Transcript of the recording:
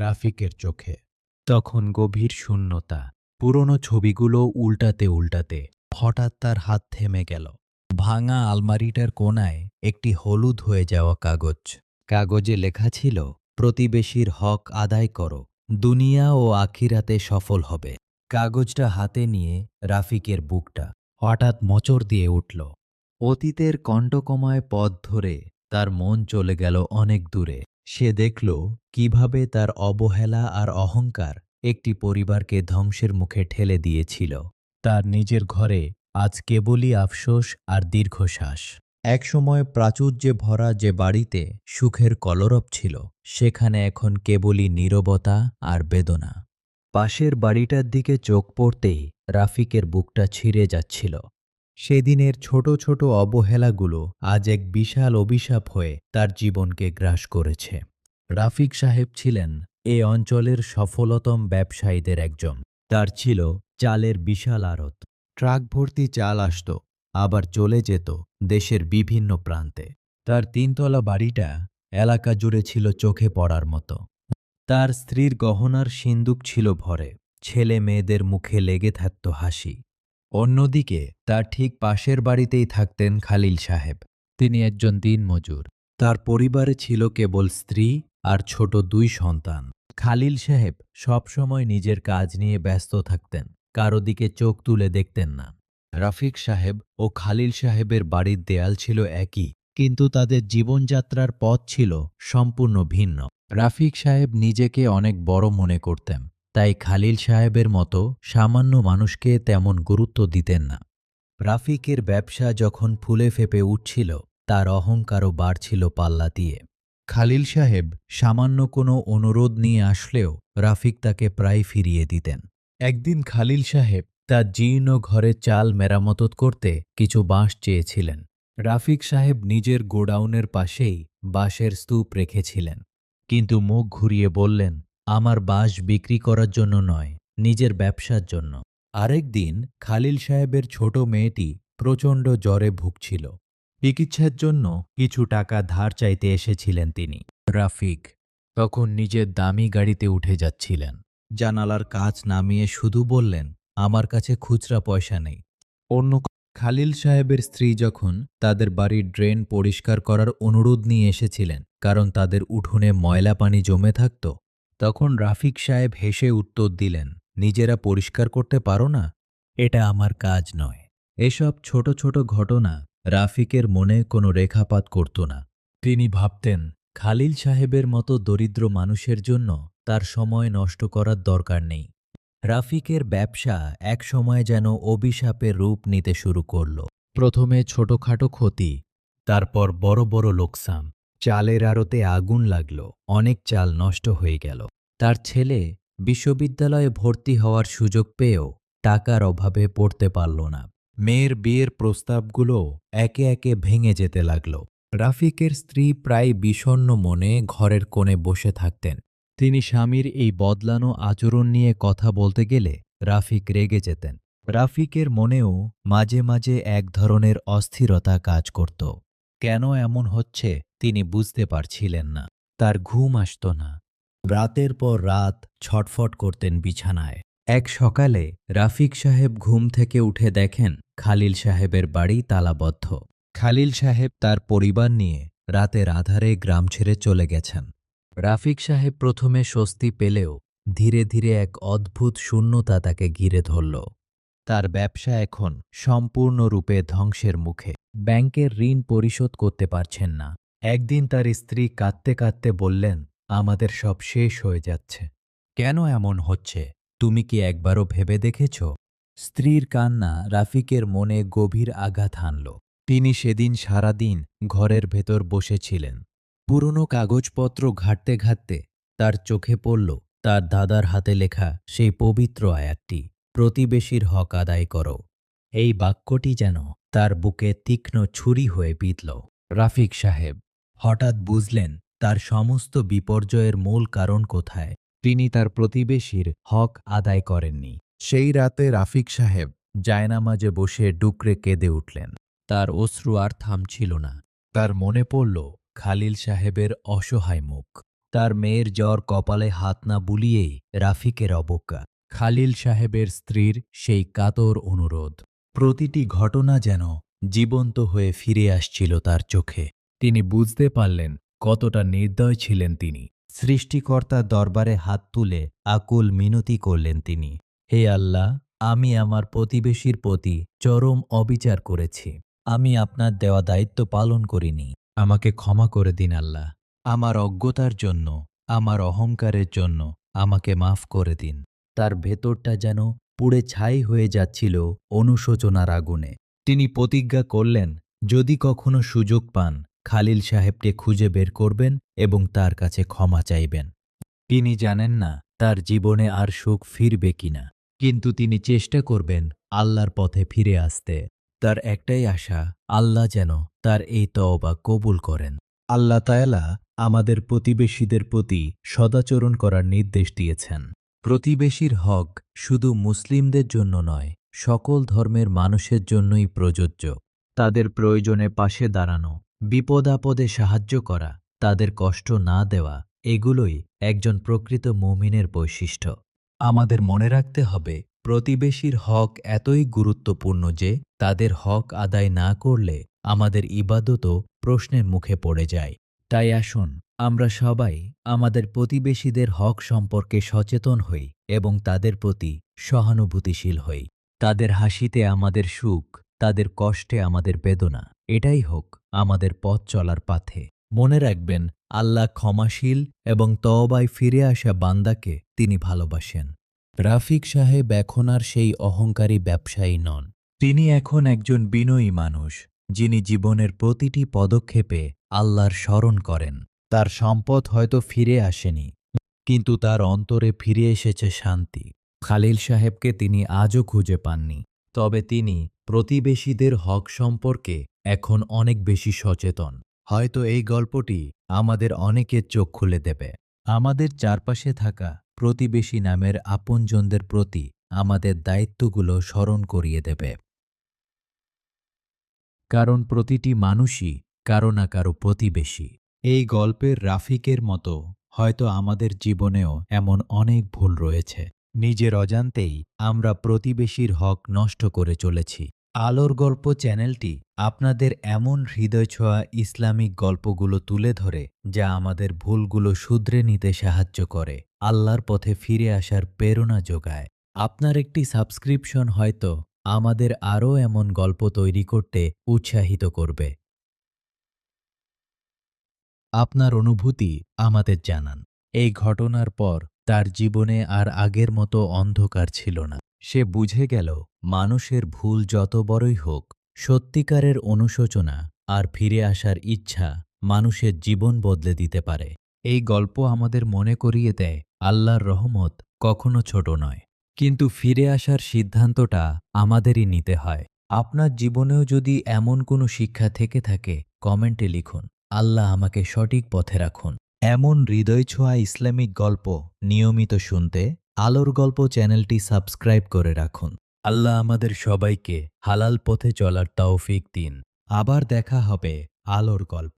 রাফিকের চোখে। তখন গভীর শূন্যতা। পুরনো ছবিগুলো উল্টাতে উল্টাতে হঠাৎ তার হাত থেমে গেল। ভাঙা আলমারিটার কোণায় একটি হলুদ হয়ে যাওয়া কাগজ। কাগজে লেখা ছিল, প্রতিবেশীর হক আদায় করো, দুনিয়া ও আখিরাতে সফল হবে। কাগজটা হাতে নিয়ে রাফিকের বুকটা হঠাৎ মোচড় দিয়ে উঠল। অতীতের কণ্টকময় পথ ধরে তার মন চলে গেল অনেক দূরে। সে দেখল কিভাবে তার অবহেলা আর অহংকার একটি পরিবারকে ধ্বংসের মুখে ঠেলে দিয়েছিল। তার নিজের ঘরে আজ কেবলই আফসোস আর দীর্ঘশ্বাস। একসময় প্রাচুর্যে ভরা যে বাড়িতে সুখের কলরব ছিল, সেখানে এখন কেবলই নীরবতা আর বেদনা। পাশের বাড়িটার দিকে চোখ পড়তেই রাফিকের বুকটা ছিঁড়ে যাচ্ছিল। সেদিনের ছোট ছোট অবহেলাগুলো আজ এক বিশাল অভিশাপ হয়ে তার জীবনকে গ্রাস করেছে। রাফিক সাহেব ছিলেন এ অঞ্চলের সফলতম ব্যবসায়ীদের একজন। তার ছিল চালের বিশাল আড়ত। ট্রাক ভর্তি চাল আসত, আবার চলে যেত দেশের বিভিন্ন প্রান্তে। তার তিনতলা বাড়িটা এলাকা জুড়ে ছিল চোখে পড়ার মতো। তার স্ত্রীর গহনার সিন্দুক ছিল ভরে, ছেলে মেয়েদের মুখে লেগে থাকত হাসি। অন্যদিকে তার ঠিক পাশের বাড়িতেই থাকতেন খালিল সাহেব। তিনি একজন দিনমজুর। তার পরিবারে ছিল কেবল স্ত্রী আর ছোট 2 সন্তান। খালিল সাহেব সবসময় নিজের কাজ নিয়ে ব্যস্ত থাকতেন, কারো দিকে চোখ তুলে দেখতেন না। রাফিক সাহেব ও খালিল সাহেবের বাড়ির দেয়াল ছিল একই, কিন্তু তাদের জীবনযাত্রার পথ ছিল সম্পূর্ণ ভিন্ন। রাফিক সাহেব নিজেকে অনেক বড় মনে করতেন, তাই খালিল সাহেবের মতো সামান্য মানুষকে তেমন গুরুত্ব দিতেন না। রাফিকের ব্যবসা যখন ফুলে ফেঁপে উঠছিল, তার অহংকারও বাড়ছিল পাল্লা দিয়ে। খালিল সাহেব সামান্য কোনো অনুরোধ নিয়ে আসলেও রাফিক তাকে প্রায় ফিরিয়ে দিতেন। একদিন খালিল সাহেব তার জীর্ণ ঘরের চাল মেরামত করতে কিছু বাঁশ চেয়েছিলেন। রাফিক সাহেব নিজের গোডাউনের পাশেই বাঁশের স্তূপ রেখেছিলেন, কিন্তু মুখ ঘুরিয়ে বললেন, আমার বাঁশ বিক্রি করার জন্য নয়, নিজের ব্যবসার জন্য। আরেক দিন খালিল সাহেবের ছোট মেয়েটি প্রচণ্ড জ্বরে ভুগছিল। চিকিৎসার জন্য কিছু টাকা ধার চাইতে এসেছিলেন তিনি। রাফিক তখন নিজের দামি গাড়িতে উঠে যাচ্ছিলেন। জানালার কাঁচ নামিয়ে শুধু বললেন, আমার কাছে খুচরা পয়সা নেই। অন্য খালিল সাহেবের স্ত্রী যখন তাদের বাড়ির ড্রেন পরিষ্কার করার অনুরোধ নিয়ে এসেছিলেন, কারণ তাদের উঠোনে ময়লা পানি জমে থাকত, তখন রাফিক সাহেব হেসে উত্তর দিলেন, নিজেরা পরিষ্কার করতে পারো না? এটা আমার কাজ নয়। এসব ছোট ছোট ঘটনা রাফিকের মনে কোনো রেখাপাত করত না। তিনি ভাবতেন, খালিল সাহেবের মতো দরিদ্র মানুষের জন্য তার সময় নষ্ট করার দরকার নেই। রাফিকের ব্যবসা এক সময় যেন অভিশাপের রূপ নিতে শুরু করল। প্রথমে ছোটখাটো ক্ষতি, তারপর বড় বড় লোকসান। চালের আড়তে আগুন লাগল, অনেক চাল নষ্ট হয়ে গেল। তার ছেলে বিশ্ববিদ্যালয়ে ভর্তি হওয়ার সুযোগ পেয়েও টাকার অভাবে পড়তে পারল না। মেয়ের বিয়ের প্রস্তাবগুলো একে একে ভেঙে যেতে লাগল। রাফিকের স্ত্রী প্রায় বিষণ্ণ মনে ঘরের কোণে বসে থাকতেন। তিনি স্বামীর এই বদলানো আচরণ নিয়ে কথা বলতে গেলে রাফিক রেগে যেতেন। রাফিকের মনেও মাঝে মাঝে এক ধরনের অস্থিরতা কাজ করত। কেন এমন হচ্ছে তিনি বুঝতে পারছিলেন না। তার ঘুম আসত না। রাতের পর রাত ছটফট করতেন বিছানায়। এক সকালে রাফিক সাহেব ঘুম থেকে উঠে দেখেন খালিল সাহেবের বাড়ি তালাবদ্ধ। খালিল সাহেব তার পরিবার নিয়ে রাতের আধারে গ্রাম ছেড়ে চলে গেছেন। রাফিক সাহেব প্রথমে স্বস্তি পেলেও ধীরে ধীরে এক অদ্ভুত শূন্যতা তাকে ঘিরে ধরল। তার ব্যবসা এখন সম্পূর্ণরূপে ধ্বংসের মুখে। ব্যাংকের ঋণ পরিশোধ করতে পারছেন না। একদিন তার স্ত্রী কাঁদতে কাঁদতে বললেন, আমাদের সব শেষ হয়ে যাচ্ছে। কেন এমন হচ্ছে, তুমি কি একবারও ভেবে দেখেছ? স্ত্রীর কান্না রাফিকের মনে গভীর আঘাত হানল। তিনি সেদিন সারাদিন ঘরের ভেতর বসেছিলেন। পুরনো কাগজপত্র ঘাঁটতে ঘাঁটতে তার চোখে পড়ল তার দাদার হাতে লেখা সেই পবিত্র আয়াতটি, প্রতিবেশীর হক আদায় করো। এই বাক্যটি যেন তার বুকে তীক্ষ্ণ ছুরি হয়ে বিঁধল। রাফিক সাহেব হঠাৎ বুঝলেন তার সমস্ত বিপর্যয়ের মূল কারণ কোথায়। তিনি তার প্রতিবেশীর হক আদায় করেননি। সেই রাতে রাফিক সাহেব জায়নামাজে বসে ডুকরে কেঁদে উঠলেন। তার অশ্রু আর থামছিল না। তার মনে পড়ল খালিল সাহেবের অসহায় মুখ। তার মেয়ের জ্বর কপালে হাত না বুলিয়েই রাফিকের অবজ্ঞা, খালিল সাহেবের স্ত্রীর সেই কাতর অনুরোধ, প্রতিটি ঘটনা যেন জীবন্ত হয়ে ফিরে আসছিল তার চোখে। তিনি বুঝতে পারলেন কতটা নির্দয় ছিলেন তিনি। সৃষ্টিকর্তার দরবারে হাত তুলে আকুল মিনতি করলেন তিনি, হে আল্লাহ, আমি আমার প্রতিবেশীর প্রতি চরম অবিচার করেছি। আমি আপনার দেওয়া দায়িত্ব পালন করিনি। আমাকে ক্ষমা করে দিন আল্লাহ। আমার অজ্ঞতার জন্য, আমার অহংকারের জন্য আমাকে মাফ করে দিন। তার ভেতরটা যেন পুড়ে ছাই হয়ে যাচ্ছিল অনুশোচনার আগুনে। তিনি প্রতিজ্ঞা করলেন, যদি কখনো সুযোগ পান, খালিল সাহেবকে খুঁজে বের করবেন এবং তার কাছে ক্ষমা চাইবেন। তিনি জানেন না তার জীবনে আর সুখ ফিরবে কিনা, কিন্তু তিনি চেষ্টা করবেন আল্লাহর পথে ফিরে আসতে। তার একটাই আশা, আল্লাহ যেন তার এই তওবা কবুল করেন। আল্লাহ তাআলা আমাদের প্রতিবেশীদের প্রতি সদাচরণ করার নির্দেশ দিয়েছেন। প্রতিবেশীর হক শুধু মুসলিমদের জন্য নয়, সকল ধর্মের মানুষের জন্যই প্রযোজ্য। তাদের প্রয়োজনে পাশে দাঁড়ানো, বিপদ-আপদে সাহায্য করা, তাদের কষ্ট না দেওয়া, এগুলোই একজন প্রকৃত মুমিনের বৈশিষ্ট্য। আমাদের মনে রাখতে হবে, প্রতিবেশীর হক এতই গুরুত্বপূর্ণ যে তাদের হক আদায় না করলে আমাদের ইবাদতও প্রশ্নের মুখে পড়ে যায়। তাই আসুন আমরা সবাই আমাদের প্রতিবেশীদের হক সম্পর্কে সচেতন হই এবং তাদের প্রতি সহানুভূতিশীল হই। তাদের হাসিতে আমাদের সুখ, তাদের কষ্টে আমাদের বেদনা, এটাই হোক আমাদের পথ চলার পাথে। মনে রাখবেন, আল্লাহ ক্ষমাশীল এবং তওবায় ফিরে আসা বান্দাকে তিনি ভালোবাসেন। রাফিক সাহেব এখন আর সেই অহংকারী ব্যবসায়ী নন। তিনি এখন একজন বিনয়ী মানুষ, যিনি জীবনের প্রতিটি পদক্ষেপে আল্লাহর স্মরণ করেন। তার সম্পদ হয়তো ফিরে আসেনি, কিন্তু তার অন্তরে ফিরে এসেছে শান্তি। খালিল সাহেবকে তিনি আজও খুঁজে পাননি, তবে তিনি প্রতিবেশীদের হক সম্পর্কে এখন অনেক বেশি সচেতন। হয়তো এই গল্পটি আমাদের অনেকের চোখ খুলে দেবে। আমাদের চারপাশে থাকা প্রতিবেশী নামের আপনজনদের প্রতি আমাদের দায়িত্বগুলো স্মরণ করিয়ে দেবে। কারণ প্রতিটি মানুষই কারো না কারো প্রতিবেশী। এই গল্পের রাফিকের মতো হয়তো আমাদের জীবনেও এমন অনেক ভুল রয়েছে। নিজের অজান্তেই আমরা প্রতিবেশীর হক নষ্ট করে চলেছি। আলোর গল্প চ্যানেলটি আপনাদের এমন হৃদয়ছোঁয়া ইসলামিক গল্পগুলো তুলে ধরে, যা আমাদের ভুলগুলো শুধরে নিতে সাহায্য করে, আল্লাহর পথে ফিরে আসার প্রেরণা যোগায়। আপনার একটি সাবস্ক্রিপশন হয়তো আমাদের আরও এমন গল্প তৈরি করতে উৎসাহিত করবে। আপনার অনুভূতি আমাদের জানান। এই ঘটনার পর তার জীবনে আর আগের মতো অন্ধকার ছিল না। সে বুঝে গেল, মানুষের ভুল যত বড়ই হোক, সত্যিকারের অনুশোচনা আর ফিরে আসার ইচ্ছা মানুষের জীবন বদলে দিতে পারে। এই গল্প আমাদের মনে করিয়ে দেয়, আল্লাহর রহমত কখনো ছোট নয়, কিন্তু ফিরে আসার সিদ্ধান্তটা আমাদেরই নিতে হয়। আপনার জীবনেও যদি এমন কোনো শিক্ষা থেকে থাকে, কমেন্টে লিখুন। আল্লাহ আমাকে সঠিক পথে রাখুন। এমন হৃদয়ছোঁয়া ইসলামিক গল্প নিয়মিত শুনতে আলোর গল্প চ্যানেলটি সাবস্ক্রাইব করে রাখুন। আল্লাহ আমাদের সবাইকে হালাল পথে চলার তৌফিক দিন। আবার দেখা হবে আলোর গল্প।